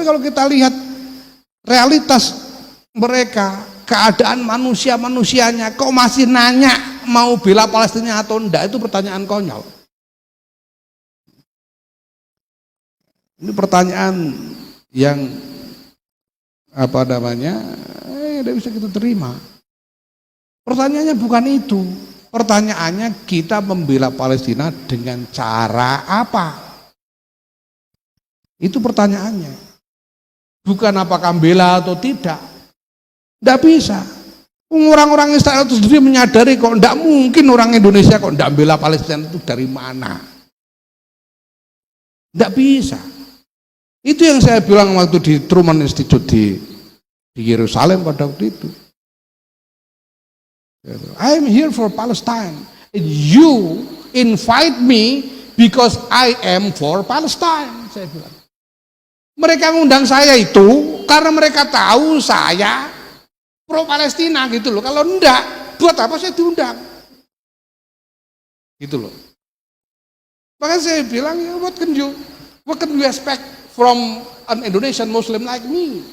kalau kita lihat realitas mereka, keadaan manusia-manusianya, kok masih nanya mau bela Palestina atau enggak, itu pertanyaan konyol. Ini pertanyaan yang tidak bisa kita terima. Pertanyaannya bukan itu. Pertanyaannya kita membela Palestina dengan cara apa? Itu pertanyaannya. Bukan apakah bela atau tidak. Tidak bisa. Orang-orang Israel itu sendiri menyadari kok tidak mungkin orang Indonesia kok tidak bela Palestina, itu dari mana? Tidak bisa. Itu yang saya bilang waktu di Truman Institute di Yerusalem pada waktu itu. I am here for Palestine. You invite me because I am for Palestine. Saya bilang. Mereka mengundang saya itu karena mereka tahu saya pro Palestina gitu loh. Kalau enggak, buat apa saya diundang? Gitu loh. Maka saya bilang, ya, what can you expect from an Indonesian Muslim like me?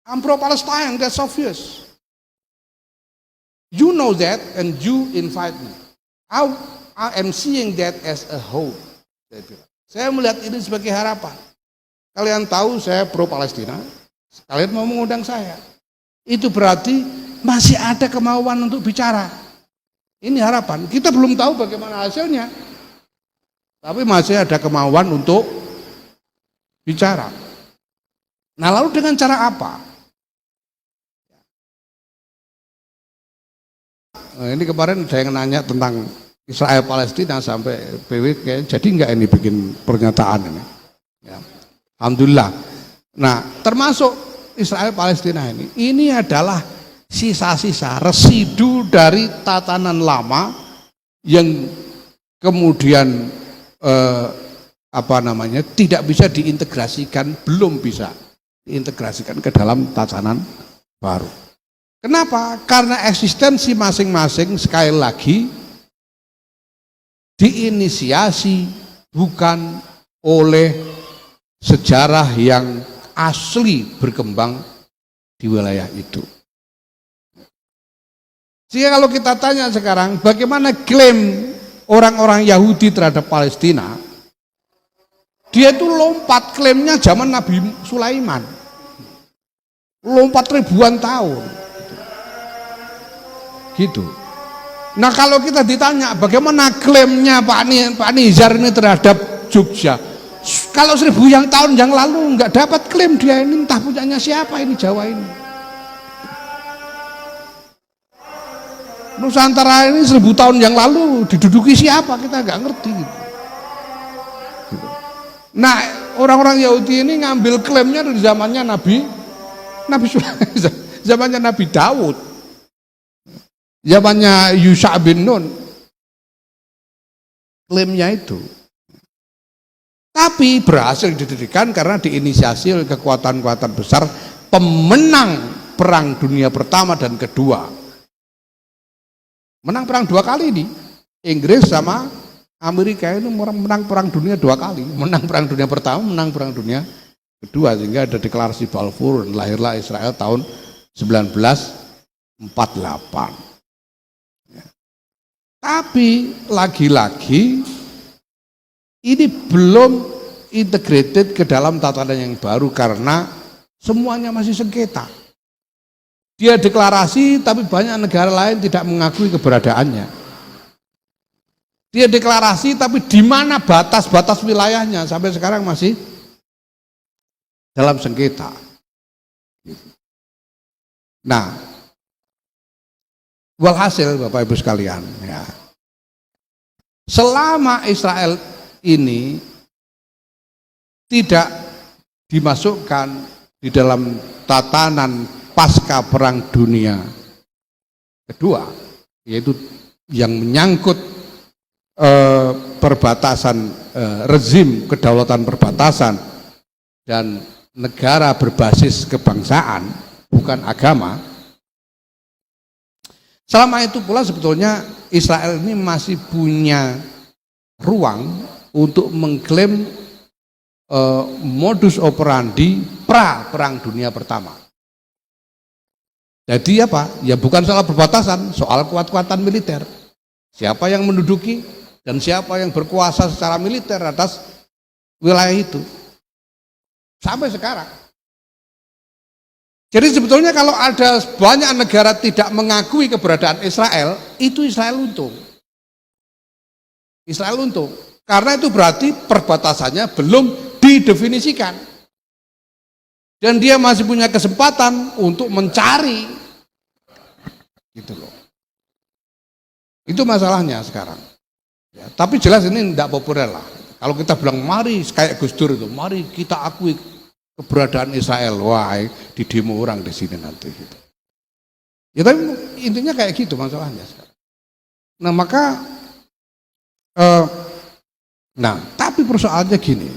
I'm pro-Palestine, that's obvious. You know that and you invite me. I am seeing that as a hope. Saya melihat ini sebagai harapan. Kalian tahu saya pro-Palestina, kalian mau mengundang saya. Itu berarti masih ada kemauan untuk bicara. Ini harapan. Kita belum tahu bagaimana hasilnya. Tapi masih ada kemauan untuk bicara. Nah, lalu dengan cara apa? Nah, ini kemarin ada yang nanya tentang Israel Palestina sampai PW kayak jadi enggak ini bikin pernyataan ini. Ya. Alhamdulillah. Nah, termasuk Israel Palestina ini adalah sisa-sisa residu dari tatanan lama yang kemudian tidak bisa diintegrasikan, belum bisa diintegrasikan ke dalam tatanan baru. Kenapa? Karena eksistensi masing-masing sekali lagi diinisiasi bukan oleh sejarah yang asli berkembang di wilayah itu. Sehingga kalau kita tanya sekarang bagaimana klaim orang-orang Yahudi terhadap Palestina, dia itu lompat klaimnya zaman Nabi Sulaiman, lompat ribuan tahun. Gitu. Nah, kalau kita ditanya bagaimana klaimnya Pak Nizar ini terhadap Jogja, kalau 1000 tahun yang lalu nggak dapat klaim dia ini, entah punyanya siapa ini Jawa ini. Nusantara ini 1000 tahun yang lalu diduduki siapa kita nggak ngerti. Gitu. Nah, orang-orang Yahudi ini ngambil klaimnya dari zamannya Nabi zamannya Nabi Daud. Zamannya Yusha bin Nun, klaimnya itu. Tapi berhasil didirikan karena diinisiasi oleh kekuatan-kekuatan besar pemenang Perang Dunia Pertama dan Kedua. Menang perang 2 kali ini. Inggris sama Amerika ini menang Perang Dunia 2 kali. Menang Perang Dunia Pertama, menang Perang Dunia Kedua. Sehingga ada deklarasi Balfour, lahirlah Israel tahun 1948. Tapi lagi-lagi ini belum integrated ke dalam tatanan yang baru karena semuanya masih sengketa. Dia deklarasi tapi banyak negara lain tidak mengakui keberadaannya. Dia deklarasi tapi di mana batas-batas wilayahnya sampai sekarang masih dalam sengketa. Nah, walhasil Bapak Ibu sekalian, ya, selama Israel ini tidak dimasukkan di dalam tatanan pasca Perang Dunia Kedua, yaitu yang menyangkut perbatasan, rezim kedaulatan perbatasan dan negara berbasis kebangsaan bukan agama. Selama itu pula sebetulnya Israel ini masih punya ruang untuk mengklaim modus operandi pra Perang Dunia Pertama. Jadi apa? Ya bukan soal perbatasan, soal kuat-kuatan militer. Siapa yang menduduki dan siapa yang berkuasa secara militer atas wilayah itu. Sampai sekarang. Jadi sebetulnya kalau ada banyak negara tidak mengakui keberadaan Israel, itu Israel untung. Israel untung. Karena itu berarti perbatasannya belum didefinisikan. Dan dia masih punya kesempatan untuk mencari. Gitu loh. Itu masalahnya sekarang. Ya, tapi jelas ini tidak populer lah. Kalau kita bilang mari kayak Gus Dur itu, mari kita akui keberadaan Israel, wah di demo orang di sini nanti. Gitu. Ya tapi intinya kayak gitu masalahnya sekarang. Nah maka, tapi persoalannya gini.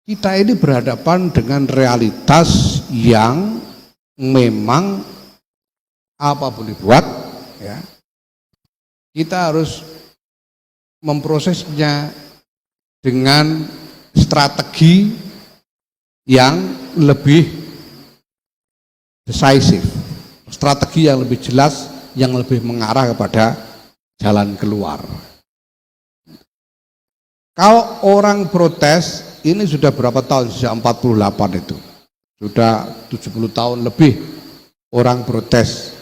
Kita ini berhadapan dengan realitas yang memang apa boleh buat, ya, kita harus memprosesnya dengan strategi yang lebih decisive, strategi yang lebih jelas, yang lebih mengarah kepada jalan keluar. Kalau orang protes, ini sudah berapa tahun, sejak 48 itu. Sudah 70 tahun lebih orang protes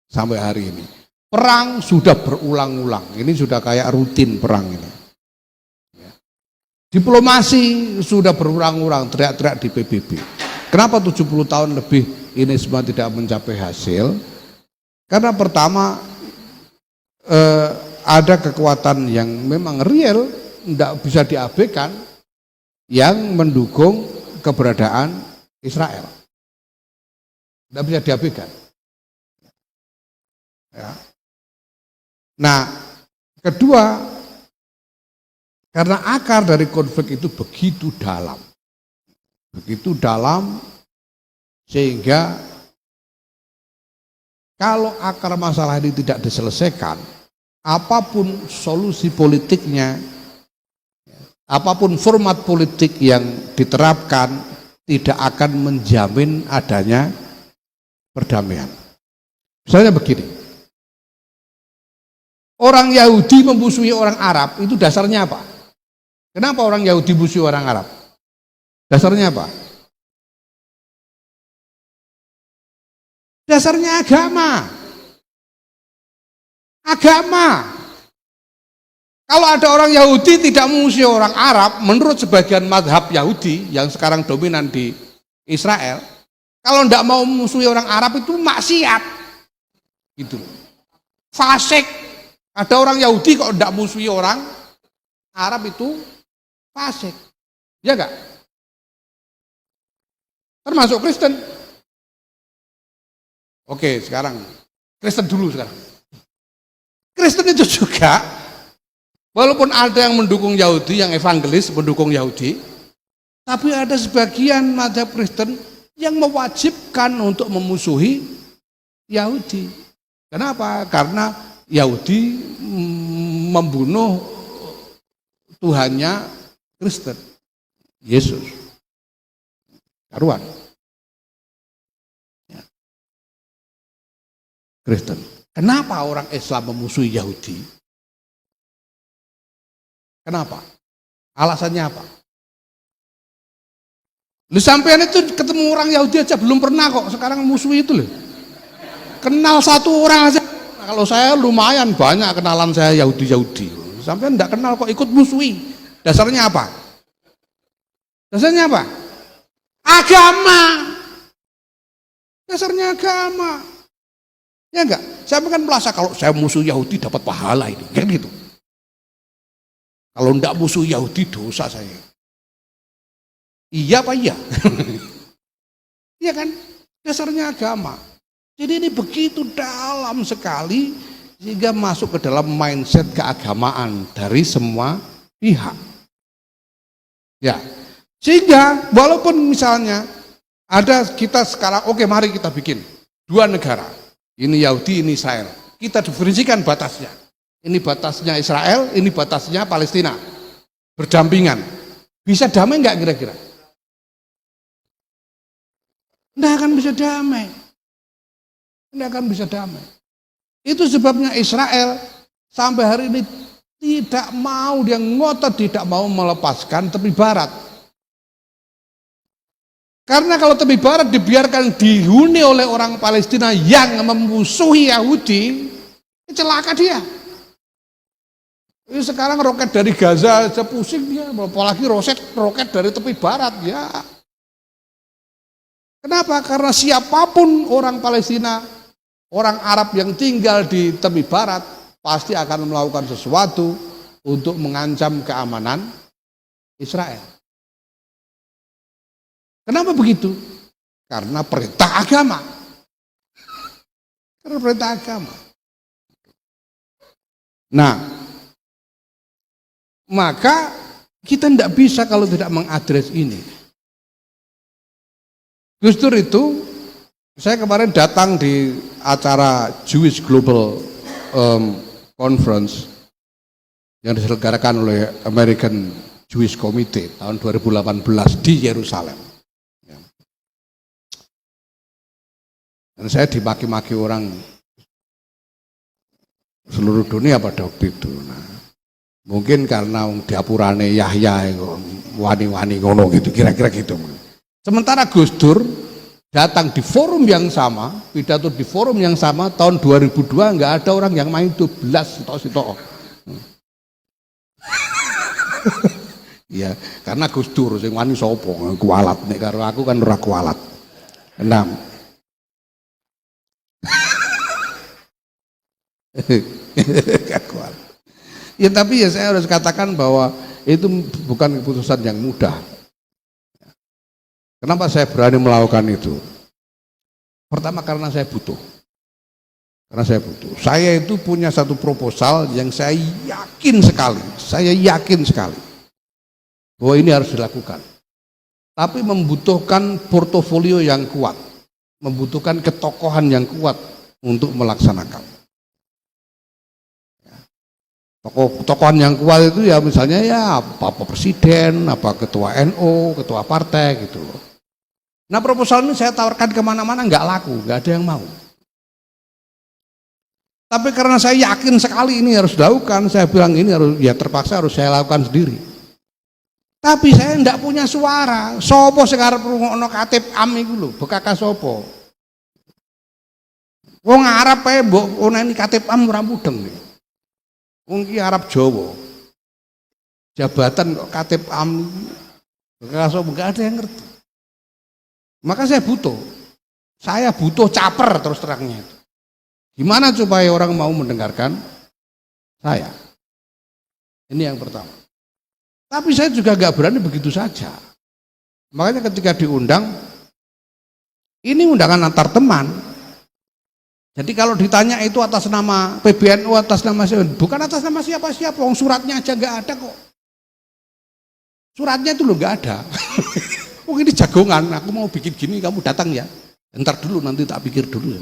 sampai hari ini. Perang sudah berulang-ulang, ini sudah kayak rutin perang ini. Diplomasi sudah berulang-ulang, teriak-teriak di PBB. Kenapa 70 tahun lebih ini semua tidak mencapai hasil? Karena pertama ada kekuatan yang memang real, tidak bisa diabaikan, yang mendukung keberadaan Israel. Tidak bisa diabaikan. Ya. Nah, kedua, karena akar dari konflik itu begitu dalam sehingga kalau akar masalah ini tidak diselesaikan, apapun solusi politiknya, apapun format politik yang diterapkan tidak akan menjamin adanya perdamaian. Misalnya begini, orang Yahudi memusuhi orang Arab, itu dasarnya apa? Kenapa orang Yahudi musuhi orang Arab? Dasarnya apa? Dasarnya agama. Agama. Kalau ada orang Yahudi tidak memusuhi orang Arab, menurut sebagian mazhab Yahudi yang sekarang dominan di Israel, kalau tidak mau memusuhi orang Arab itu maksiat. Gitu. Fasik. Ada orang Yahudi kalau tidak memusuhi orang Arab itu fasik. Ya enggak? Termasuk Kristen. Oke, sekarang Kristen dulu sekarang. Kristen itu juga, walaupun ada yang mendukung Yahudi, yang evangelis mendukung Yahudi, tapi ada sebagian mazhab Kristen yang mewajibkan untuk memusuhi Yahudi. Kenapa? Karena Yahudi membunuh Tuhannya Kristen, Yesus. Karuan. Ya. Kristen. Kenapa orang Islam memusuhi Yahudi? Kenapa? Alasannya apa? Lu sampean itu ketemu orang Yahudi aja belum pernah kok, sekarang musuhi itu loh. Kenal satu orang aja. Nah, kalau saya lumayan banyak kenalan saya Yahudi. Sampean enggak kenal kok ikut musuhi. Dasarnya apa? Dasarnya apa? Agama. Dasarnya agama. Ya enggak? Saya kan merasa kalau saya musuh Yahudi dapat pahala ini, kan gitu. Kalau enggak musuh Yahudi dosa saya. Iya apa iya? Iya kan? Dasarnya agama. Jadi ini begitu dalam sekali sehingga masuk ke dalam mindset keagamaan dari semua pihak. Ya. Sehingga walaupun misalnya ada kita sekarang, oke mari kita bikin dua negara. Ini Yahudi, ini Israel. kita definisikan batasnya. Ini batasnya Israel, ini batasnya Palestina. Berdampingan. Bisa damai nggak kira-kira? Nggak akan bisa damai. Nggak akan bisa damai. Itu sebabnya Israel sampai hari ini tidak mau, dia ngotot tidak mau melepaskan tepi barat. Karena kalau tepi barat dibiarkan dihuni oleh orang Palestina yang memusuhi Yahudi, celaka dia. Ini sekarang roket dari Gaza aja pusing dia, apalagi roket dari tepi barat ya. Kenapa? Karena siapapun orang Palestina, orang Arab yang tinggal di tepi barat pasti akan melakukan sesuatu untuk mengancam keamanan Israel. Kenapa begitu? Karena perintah agama. Karena perintah agama. Nah, maka kita tidak bisa kalau tidak mengadres ini. Justru itu, saya kemarin datang di acara Jewish Global Conference yang diselenggarakan oleh American Jewish Committee tahun 2018 di Yerusalem. Dan saya dimaki-maki orang seluruh dunia pada waktu itu. Nah, mungkin karena diapurane Yahya wani-wani ngono gitu, kira-kira gitu. Sementara Gus Dur datang di forum yang sama, pidato di forum yang sama tahun 2002 nggak ada orang yang main 12 sitok-sitok. Iya, karena Gus Dur sing wani sapa kualat nek karo aku kan ora kualat. 6. Ya tapi ya saya harus katakan bahwa itu bukan keputusan yang mudah. Kenapa saya berani melakukan itu? Pertama karena saya butuh. Saya itu punya satu proposal yang saya yakin sekali bahwa ini harus dilakukan. Tapi membutuhkan portofolio yang kuat, membutuhkan ketokohan yang kuat untuk melaksanakan. Tokohan yang kuat itu ya misalnya ya apa presiden, apa ketua NU, ketua partai gitu loh. Nah proposal ini saya tawarkan kemana-mana nggak laku, nggak ada yang mau. Tapi karena saya yakin sekali ini harus dilakukan, saya bilang ini harus ya terpaksa harus saya lakukan sendiri. Tapi saya tidak punya suara. Sopo sekarang rungokno Katib Am iku lho, bekaka sopo. Wong Arab ae mbok oneni Katib Am ora mudeng. Wong iki Arab Jawa. Jabatan kok Katib Am bekaka sopo enggak ada yang ngerti. Maka saya butuh caper terus terangnya. Gimana supaya orang mau mendengarkan saya? Ini yang pertama. Tapi saya juga gak berani begitu saja. Makanya ketika diundang, ini undangan antar teman. Jadi kalau ditanya itu atas nama PBNU, atas nama siapa? Bukan atas nama siapa-siapa, suratnya aja gak ada kok. Suratnya itu loh gak ada. Oh ini jagongan, aku mau bikin gini, kamu datang ya. Ntar dulu, nanti tak pikir dulu.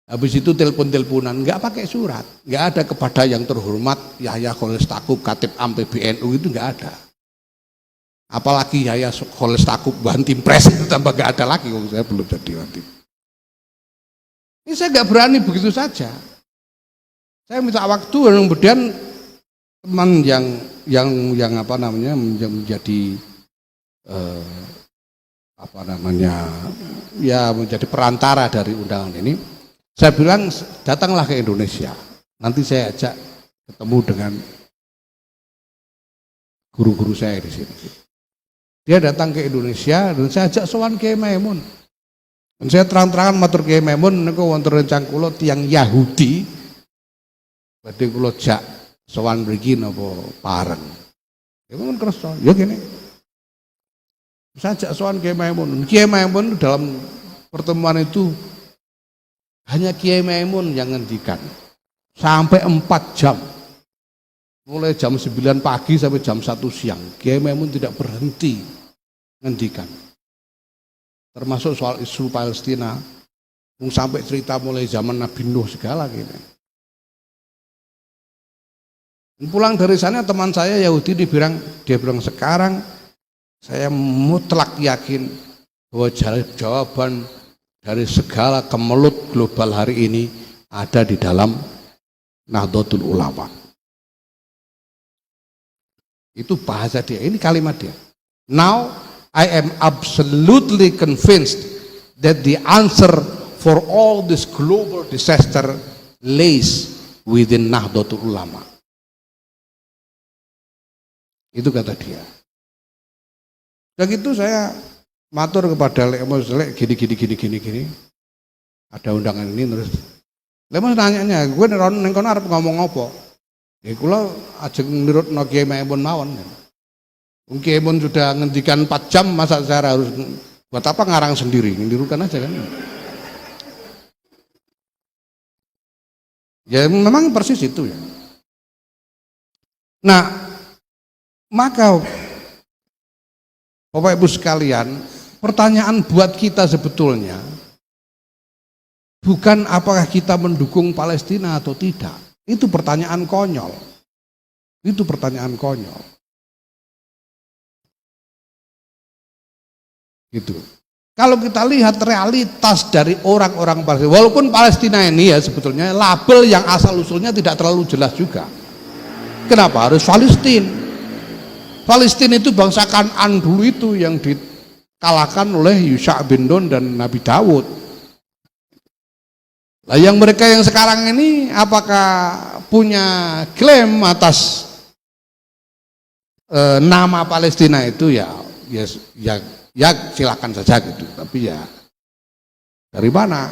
Habis itu telepon-teleponan, nggak pakai surat, nggak ada kepada yang terhormat Yahya Khalil Stakuf, Katib Am PBNU itu nggak ada. Apalagi Yahya Khalil Stakuf Bantim Pres itu tambah nggak ada lagi, saya belum jadi Bantim. Ini saya nggak berani begitu saja. Saya minta waktu, kemudian teman yang apa namanya menjadi ya menjadi perantara dari undangan ini. Saya bilang datanglah ke Indonesia, nanti saya ajak ketemu dengan guru-guru saya di sini. Dia datang ke Indonesia dan saya ajak sowan Kiai Maimun. Dan saya terang-terangan matur Kiai Maimun niku wonten rencang kula tiyang Yahudi. Badhe kula jak sowan mriki napa pareng. Kiai Maimun kersa, ya kene. Saya ajak sowan Kiai Maimun. Kiai Maimun dalam pertemuan itu hanya Kiai Maimun yang ngendikan sampai 4 jam, mulai jam 9 pagi sampai jam 1 siang. Kiai Maimun tidak berhenti ngendikan, termasuk soal isu Palestina, Sampai cerita mulai zaman Nabi Nuh segala gitu. Pulang dari sana teman saya Yahudi dia bilang sekarang saya mutlak yakin bahwa jawaban dari segala kemelut global hari ini ada di dalam Nahdlatul Ulama. Itu bahasa dia, ini kalimat dia. Now I am absolutely convinced that the answer for all this global disaster lays within Nahdlatul Ulama. Itu kata dia. Dan itu saya matur kepada Lemos gini. Ada undangan ini terus. Lemos nanyanya, gue neng kono arep ngomong apa? Ya kula ajeng nurutno Kiai Maimun mawon. Kiai Maimun sudah ngendikan 4 jam, masa saya harus buat apa ngarang sendiri? Nirukan aja kan. Ya memang persis itu ya. Nah, maka Bapak Ibu sekalian, pertanyaan buat kita sebetulnya bukan apakah kita mendukung Palestina atau tidak. Itu pertanyaan konyol. Itu pertanyaan konyol. Gitu. Kalau kita lihat realitas dari orang-orang Palestina, walaupun Palestina ini ya sebetulnya label yang asal-usulnya tidak terlalu jelas juga. Kenapa harus Palestina? Palestina itu bangsa Kan'an dulu itu yang dikalahkan oleh Yusha bin Nun dan Nabi Dawud. Nah, yang mereka yang sekarang ini apakah punya klaim atas nama Palestina itu ya silakan saja gitu. Tapi ya dari mana?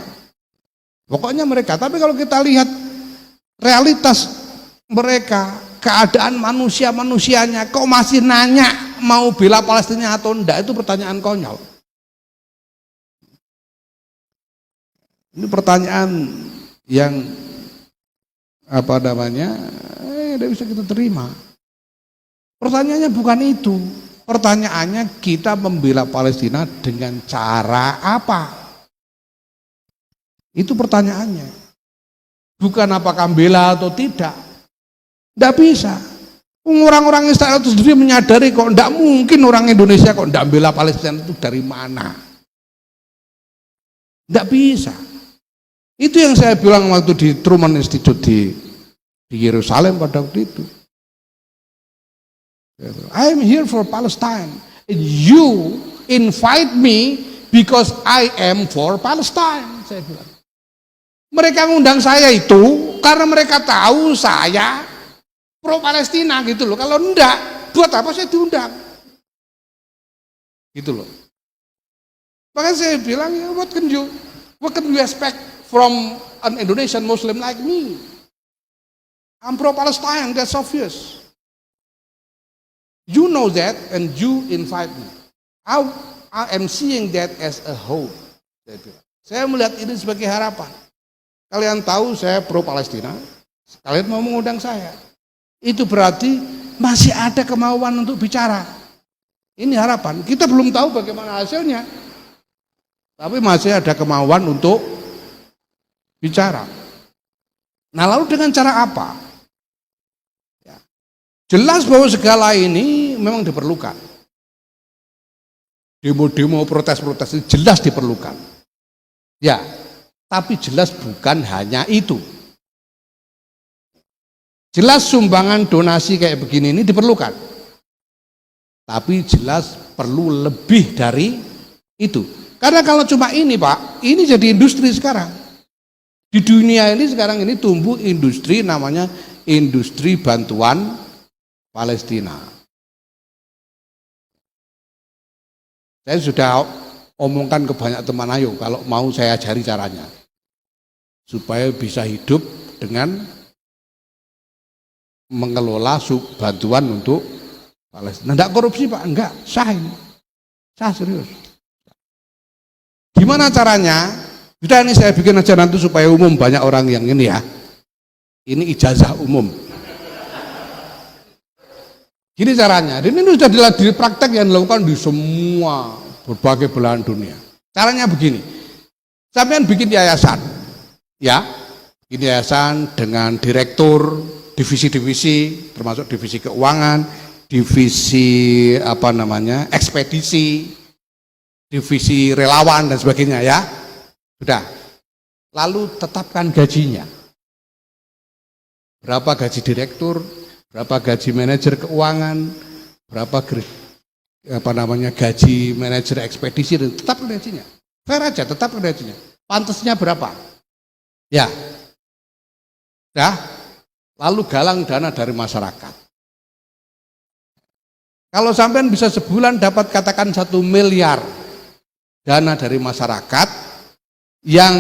Pokoknya mereka. Tapi kalau kita lihat realitas mereka, keadaan manusianya, kok masih nanya mau bela Palestina atau enggak, itu pertanyaan konyol. Ini pertanyaan yang tidak bisa kita terima. Pertanyaannya bukan itu. Pertanyaannya kita membela Palestina dengan cara apa? Itu pertanyaannya. Bukan apakah bela atau tidak. Tidak bisa. Orang-orang Israel itu sendiri menyadari kok tidak mungkin orang Indonesia kok tidak bela Palestina, itu dari mana? Tidak bisa. Itu yang saya bilang waktu di Truman Institute di Yerusalem pada waktu itu. I am here for Palestine. You invite me because I am for Palestine. Saya bilang. Mereka ngundang saya itu karena mereka tahu saya pro Palestina gitu loh. Kalau enggak, buat apa saya diundang? Gitu loh. Makanya saya bilang, what can you expect from an Indonesian Muslim like me? I'm pro-Palestine, that's obvious. You know that and you invite me. I am seeing that as a hope. Saya melihat ini sebagai harapan. Kalian tahu saya pro-Palestina, kalian mau mengundang saya. Itu berarti masih ada kemauan untuk bicara. Ini harapan. Kita belum tahu bagaimana hasilnya. Tapi masih ada kemauan untuk bicara. Nah, lalu dengan cara apa? Ya. Jelas bahwa segala ini memang diperlukan. Demo-demo, protes-protes itu jelas diperlukan. Ya, tapi jelas bukan hanya itu. Jelas sumbangan donasi kayak begini ini diperlukan. Tapi jelas perlu lebih dari itu. Karena kalau cuma ini Pak, ini jadi industri sekarang. Di dunia ini sekarang ini tumbuh industri namanya industri bantuan Palestina. Saya sudah omongkan ke banyak teman, ayo kalau mau saya ajari caranya. Supaya bisa hidup dengan mengelola bantuan untuk Palestina. Tidak korupsi Pak, enggak, sah ini. Sah serius. Gimana caranya? Sudah ini saya bikin aja nanti supaya umum, banyak orang yang ini ya. Ini ijazah umum. Gini caranya. Dan ini sudah di praktek yang dilakukan di semua berbagai belahan dunia. Caranya begini. Sampean bikin yayasan, ya, bikin yayasan dengan direktur, divisi-divisi, termasuk divisi keuangan, divisi ekspedisi, divisi relawan dan sebagainya, ya. Sudah. Lalu tetapkan gajinya. Berapa gaji direktur, berapa gaji manajer keuangan, berapa gaji manajer ekspedisi, tetapkan gajinya. Fair aja, tetapkan gajinya. Pantasnya berapa? Ya. Ya. Lalu galang dana dari masyarakat. Kalau sampean bisa sebulan dapat katakan 1 miliar dana dari masyarakat yang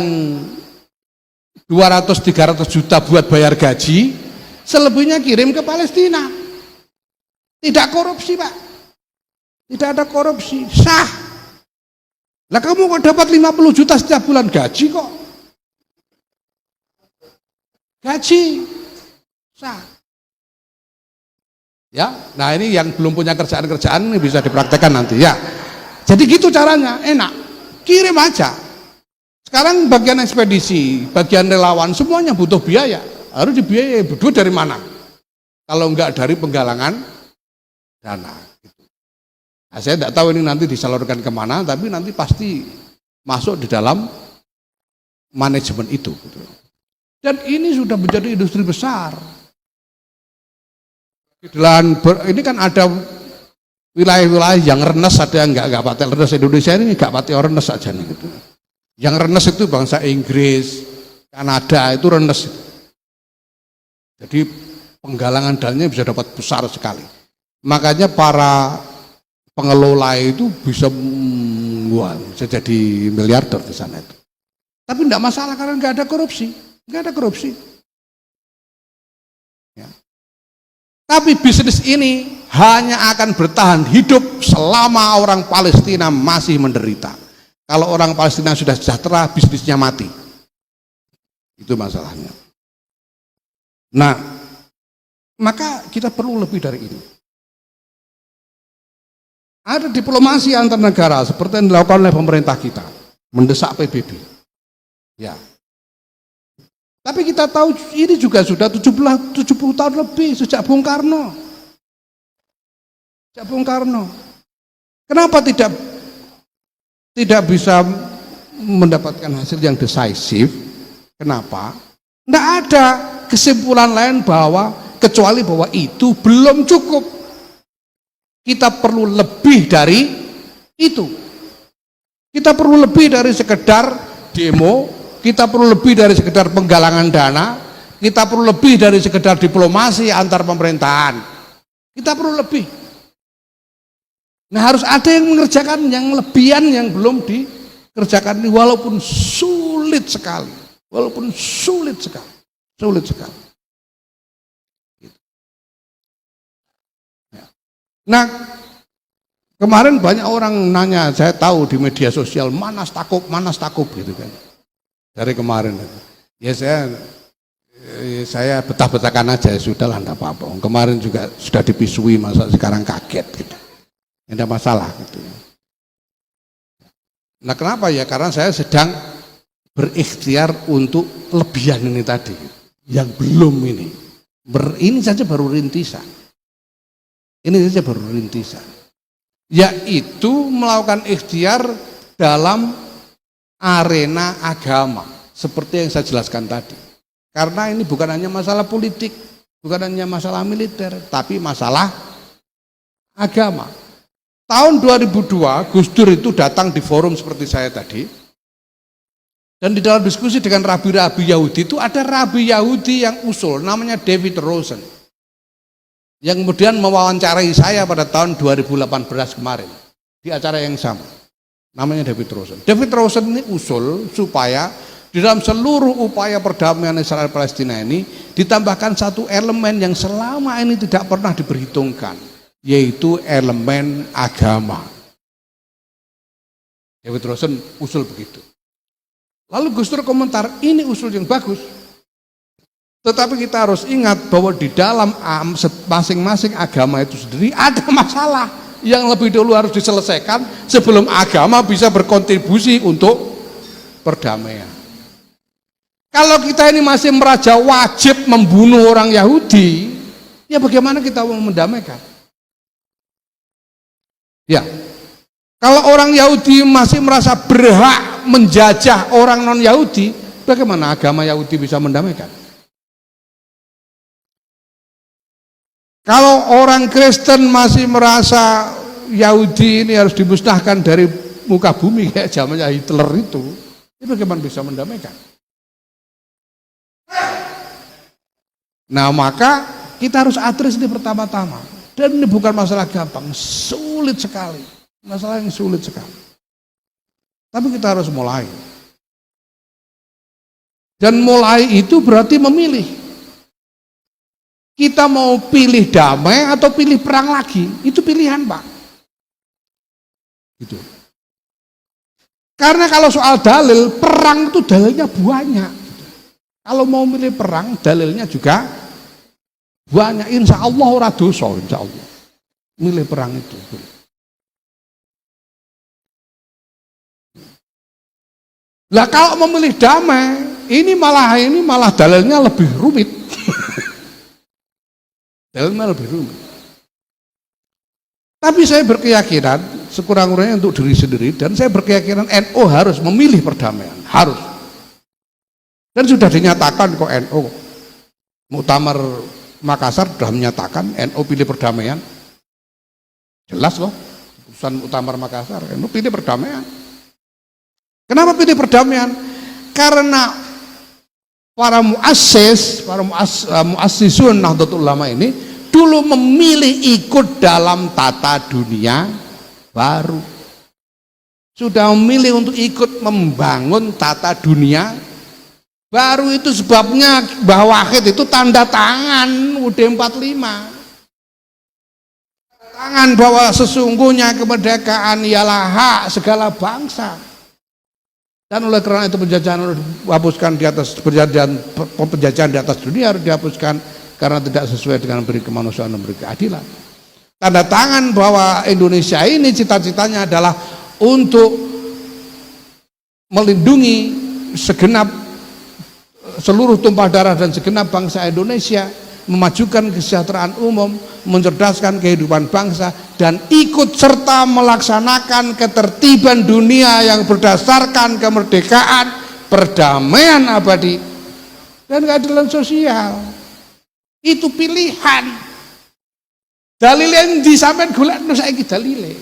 200-300 juta buat bayar gaji, selebihnya kirim ke Palestina. Tidak korupsi, Pak. Tidak ada korupsi, sah. Lah kamu kok dapat 50 juta setiap bulan gaji kok? Gaji, sah. Ya, nah ini yang belum punya kerjaan-kerjaan ini bisa dipraktekkan nanti, ya. Jadi gitu caranya, enak. Kirim aja. Sekarang bagian ekspedisi, bagian relawan, semuanya butuh biaya. Harus dibiayai, duit dari mana? Kalau enggak dari penggalangan dana. Gitu. Nah, saya tidak tahu ini nanti disalurkan kemana, tapi nanti pasti masuk di dalam manajemen itu. Gitu. Dan ini sudah menjadi industri besar. Ini kan ada wilayah-wilayah yang renes, ada yang enggak pati renes. Indonesia ini enggak pati renes aja nih gitu. Yang renes itu bangsa Inggris, Kanada itu renes. Jadi penggalangan dananya bisa dapat besar sekali. Makanya para pengelola itu bisa jadi miliarder di sana itu. Tapi tidak masalah karena nggak ada korupsi, nggak ada korupsi. Ya. Tapi bisnis ini hanya akan bertahan hidup selama orang Palestina masih menderita. Kalau orang Palestina sudah sejahtera, bisnisnya mati. Itu masalahnya. Nah, maka kita perlu lebih dari ini. Ada diplomasi antar negara seperti yang dilakukan oleh pemerintah kita, mendesak PBB. Ya. Tapi kita tahu ini juga sudah 70 tahun lebih sejak Bung Karno. Sejak Bung Karno. Kenapa tidak bisa mendapatkan hasil yang decisif? Kenapa? Tidak ada kesimpulan lain kecuali bahwa itu belum cukup. Kita perlu lebih dari itu. Kita perlu lebih dari sekedar demo, kita perlu lebih dari sekedar penggalangan dana, kita perlu lebih dari sekedar diplomasi antar pemerintahan. Kita perlu lebih. Nah, harus ada yang mengerjakan yang lebihan yang belum dikerjakan ini, walaupun sulit sekali. Walaupun sulit sekali. Sulit sekali. Nah, kemarin banyak orang nanya, saya tahu di media sosial, mana takut gitu kan. Dari kemarin. Ya saya betah-betahkan aja, ya sudahlah enggak apa-apa. Kemarin juga sudah dipisui, masa sekarang kaget gitu. Tidak masalah gitu. Nah, kenapa ya? Karena saya sedang berikhtiar untuk lebihan ini tadi, yang belum ini. Ini saja baru rintisan. Ini saja baru rintisan. Yaitu melakukan ikhtiar dalam arena agama, seperti yang saya jelaskan tadi. Karena ini bukan hanya masalah politik, bukan hanya masalah militer, tapi masalah agama. Tahun 2002 Gus Dur itu datang di forum seperti saya tadi, dan di dalam diskusi dengan rabi-rabi Yahudi itu ada rabi Yahudi yang usul namanya David Rosen, yang kemudian mewawancarai saya pada tahun 2018 kemarin di acara yang sama. Namanya David Rosen. David Rosen ini usul supaya di dalam seluruh upaya perdamaian Israel Palestina ini ditambahkan satu elemen yang selama ini tidak pernah diperhitungkan, yaitu elemen agama. David Rosen usul begitu. Lalu Gus Dur komentar, ini usul yang bagus. Tetapi kita harus ingat bahwa di dalam masing-masing agama itu sendiri ada masalah yang lebih dulu harus diselesaikan sebelum agama bisa berkontribusi untuk perdamaian. Kalau kita ini masih merasa wajib membunuh orang Yahudi, ya bagaimana kita mau mendamaikan? Ya, kalau orang Yahudi masih merasa berhak menjajah orang non-Yahudi, bagaimana agama Yahudi bisa mendamaikan? Kalau orang Kristen masih merasa Yahudi ini harus dimusnahkan dari muka bumi kayak zamannya Hitler itu bagaimana bisa mendamaikan? Nah, maka kita harus address ini pertama-tama. Dan ini bukan masalah gampang, sulit sekali. Masalah yang sulit sekali. Tapi kita harus mulai. Dan mulai itu berarti memilih. Kita mau pilih damai atau pilih perang lagi, itu pilihan, Pak. Gitu. Karena kalau soal dalil, perang itu dalilnya banyak. Kalau mau milih perang, dalilnya juga banyak. Insya Allah ora dosa, insya Allah. Milih perang itu. Lah kalau memilih damai, ini malah dalilnya lebih rumit. Dalilnya lebih rumit. Tapi saya berkeyakinan, sekurang-kurangnya untuk diri sendiri, dan saya berkeyakinan NU harus memilih perdamaian, harus. Dan sudah dinyatakan kok NU, Muktamar Makassar sudah menyatakan NU pilih perdamaian. Jelas loh, keputusan Muktamar Makassar, NU pilih perdamaian. Kenapa pilih perdamaian? Karena para muassisun Nahdlatul Ulama ini dulu memilih ikut dalam tata dunia baru. Sudah memilih untuk ikut membangun tata dunia baru, itu sebabnya Mbah Wahid itu tanda tangan UUD 45. Tangan bahwa sesungguhnya kemerdekaan ialah hak segala bangsa. Dan oleh karena itu penjajahan harus dihapuskan di atas penjajahan di atas dunia harus dihapuskan karena tidak sesuai dengan beri kemanusiaan dan beri keadilan. Tanda tangan bahwa Indonesia ini cita-citanya adalah untuk melindungi seluruh tumpah darah dan segenap bangsa Indonesia, memajukan kesejahteraan umum, mencerdaskan kehidupan bangsa, dan ikut serta melaksanakan ketertiban dunia yang berdasarkan kemerdekaan, perdamaian abadi, dan keadilan sosial. Itu pilihan. Dalil yang disampaikan golek nu saiki dalile.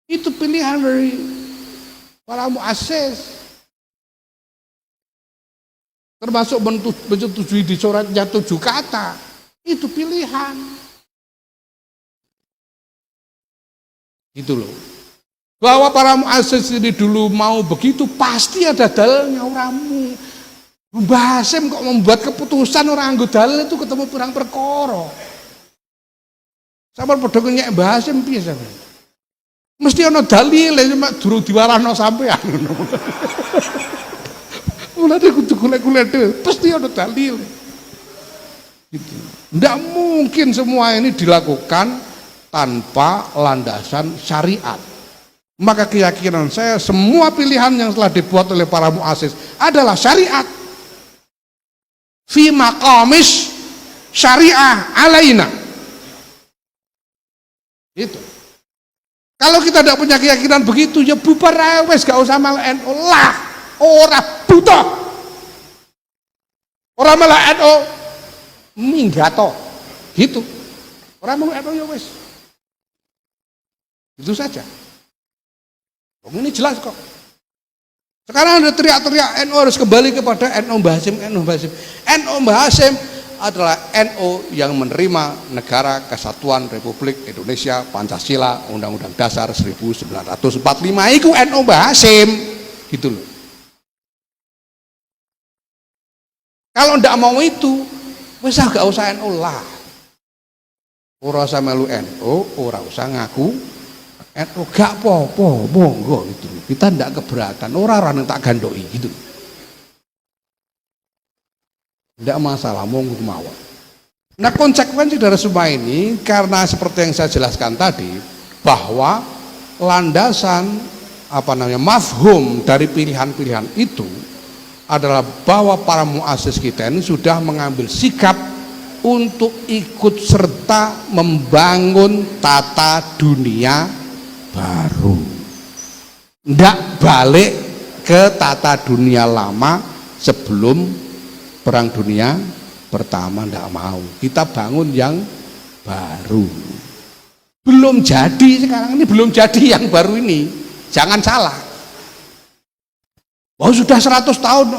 Itu pilihan dari para muassis. Termasuk menyetujui di coretnya 7 kata, itu pilihan. Gitu loh. Bahwa para muassis ini dulu mau begitu, pasti ada dalilnya. Oramu Mbah Hasyim kok membuat keputusan orang anggo dalil itu ketemu pirang perkara. Sampun padha nyek Mbah Hasyim piye sampeyan? Mesti ana dalil, cuma durung diwarahno sampean ngono. Mulane kudu golek-golek dhewe, pasti ada dalil. Gitu. Tidak mungkin semua ini dilakukan tanpa landasan syariat. Maka keyakinan saya semua pilihan yang telah dibuat oleh para muassis adalah syariat. Fi maqamis syariah alaina. Itu. Kalau kita tidak punya keyakinan begitu, ya bubar wes, gak usah malah NU lah. Ora butuh. Ora malah NU minggato. Gitu. Ora mau NU ya wes. Itu saja. Ini jelas kok. Sekarang ada teriak-teriak NU harus kembali kepada NU Mbah Hasyim, NU Mbah Hasyim. NU Mbah Hasyim adalah NU yang menerima Negara Kesatuan Republik Indonesia, Pancasila, Undang-Undang Dasar 1945. Itu NU Mbah Hasyim. Gitu loh. Kalau ndak mau itu, wis gak usah NU lah. Ora usah melu NU, ora usah ngaku NU, gak apa-apa, monggo gitu. Kita ndak keberatan, ora yang tak gandoki gitu. Ndak masalah, monggo mawon. Nah, konsekuensi dari semua ini karena seperti yang saya jelaskan tadi, bahwa landasan mafhum dari pilihan-pilihan itu adalah bahwa para muassis kita ini sudah mengambil sikap untuk ikut serta membangun tata dunia baru. Tidak balik ke tata dunia lama sebelum Perang Dunia Pertama, tidak mau. Kita bangun yang baru. Belum jadi sekarang ini, belum jadi yang baru ini. Jangan salah. Oh sudah 100 tahun,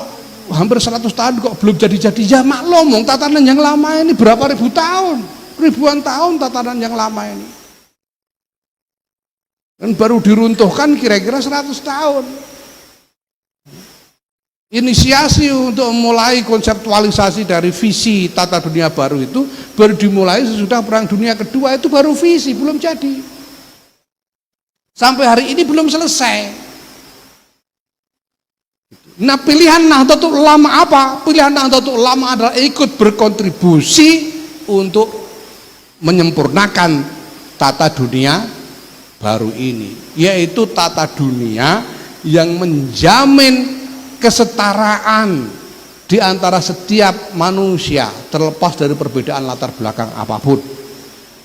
hampir 100 tahun kok belum jadi-jadi. Ya maklum, tatanan yang lama ini berapa ribu tahun, ribuan tahun tatanan yang lama ini. Dan baru diruntuhkan kira-kira 100 tahun. Inisiasi untuk memulai konseptualisasi dari visi tata dunia baru itu baru dimulai sesudah Perang Dunia Kedua, itu baru visi, belum jadi. Sampai hari ini belum selesai. Nah pilihan Nahdlatul Ulama apa? Pilihan Nahdlatul Ulama adalah ikut berkontribusi untuk menyempurnakan tata dunia baru ini, yaitu tata dunia yang menjamin kesetaraan di antara setiap manusia terlepas dari perbedaan latar belakang apapun.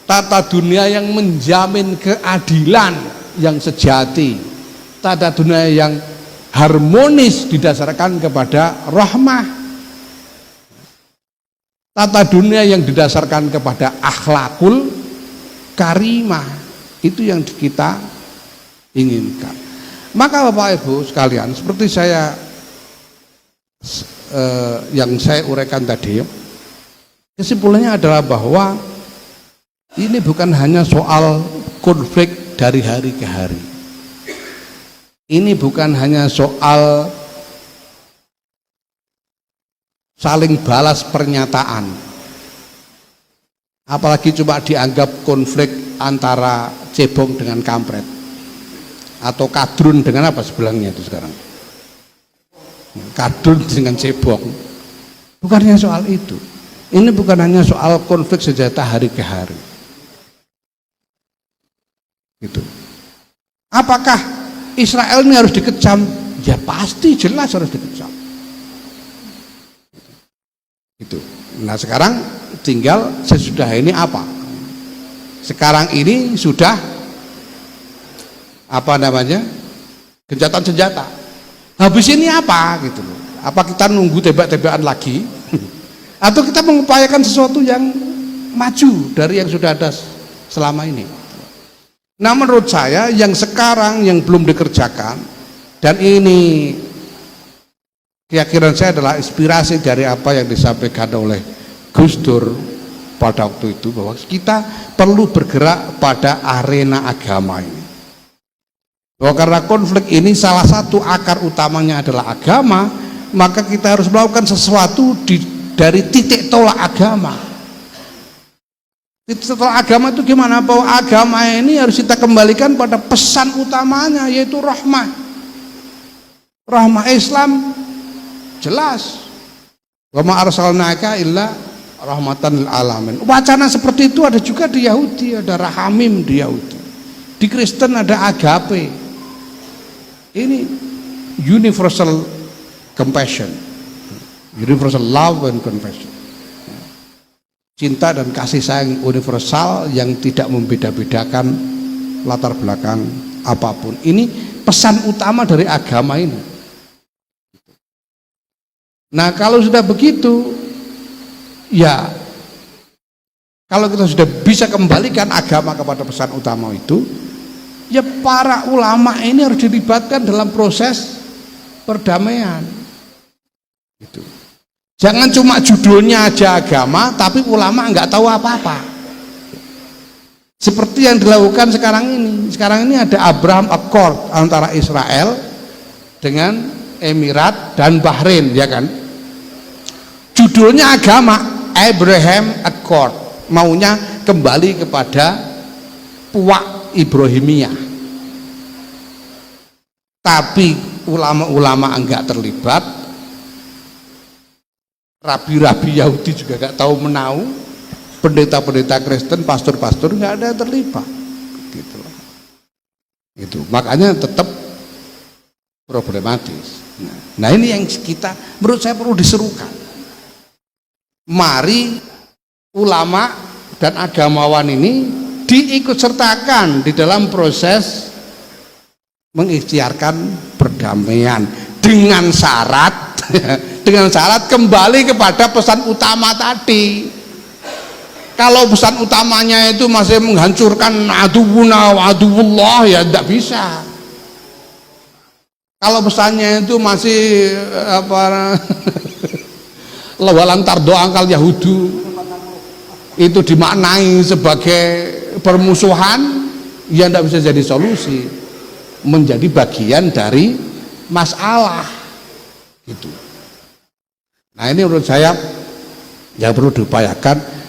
Tata dunia yang menjamin keadilan yang sejati, tata dunia yang harmonis didasarkan kepada rahmah, tata dunia yang didasarkan kepada akhlakul karimah. Itu yang kita inginkan. Maka Bapak Ibu sekalian, seperti yang saya uraikan tadi, kesimpulannya adalah bahwa ini bukan hanya soal konflik dari hari ke hari. Ini bukan hanya soal saling balas pernyataan, apalagi cuma dianggap konflik antara cebong dengan kampret, atau kadrun dengan apa sebelahnya itu sekarang, kadrun dengan cebong. Bukan hanya soal itu. Ini bukan hanya soal konflik senjata hari ke hari. Gitu. Apakah Israel ini harus dikecam? Ya pasti, jelas harus dikecam. Itu. Nah sekarang tinggal sesudah ini apa? Sekarang ini sudah gencatan senjata. Habis ini apa gitu loh? Apa kita nunggu tembak-tembakan lagi? Atau kita mengupayakan sesuatu yang maju dari yang sudah ada selama ini? Nah menurut saya yang sekarang yang belum dikerjakan, dan ini keyakinan saya adalah inspirasi dari apa yang disampaikan oleh Gus Dur pada waktu itu, bahwa kita perlu bergerak pada arena agama ini. Bahwa karena konflik ini salah satu akar utamanya adalah agama, maka kita harus melakukan sesuatu dari titik tolak agama. Setelah agama itu gimana? Bahwa agama ini harus kita kembalikan pada pesan utamanya, yaitu rahmah. Rahmah Islam jelas. Wa ma arsalnaka illa rahmatan lil alamin. Wacana seperti itu ada juga di Yahudi, ada rahamim di Yahudi. Di Kristen ada agape. Ini universal compassion, universal love and compassion. Cinta dan kasih sayang universal yang tidak membeda-bedakan latar belakang apapun. Ini pesan utama dari agama ini. Nah kalau sudah begitu, ya kalau kita sudah bisa kembalikan agama kepada pesan utama itu, ya para ulama ini harus dilibatkan dalam proses perdamaian. Gitu. Jangan cuma judulnya aja agama, tapi ulama nggak tahu apa-apa. Seperti yang dilakukan sekarang ini. Sekarang ini ada Abraham Accord antara Israel dengan Emirat dan Bahrain, ya kan? Judulnya agama, Abraham Accord, maunya kembali kepada puak Ibrahimiyah. Tapi ulama-ulama enggak terlibat, rabi-rabi Yahudi juga enggak tahu menau, pendeta-pendeta Kristen, pastor-pastor enggak ada yang terlibat, gitu. Itu makanya tetap problematis. Nah ini yang kita menurut saya perlu diserukan. Mari ulama dan agamawan ini diikut sertakan di dalam proses mengikhtiarkan perdamaian dengan syarat kembali kepada pesan utama tadi. Kalau pesan utamanya itu masih menghancurkan aduwuna wa aduwullah, ya tidak bisa. Kalau pesannya itu masih lawalan tardo angkal Yahudu, itu dimaknai sebagai permusuhan, ya tidak bisa jadi solusi, menjadi bagian dari masalah gitu. Nah ini menurut saya yang perlu diupayakan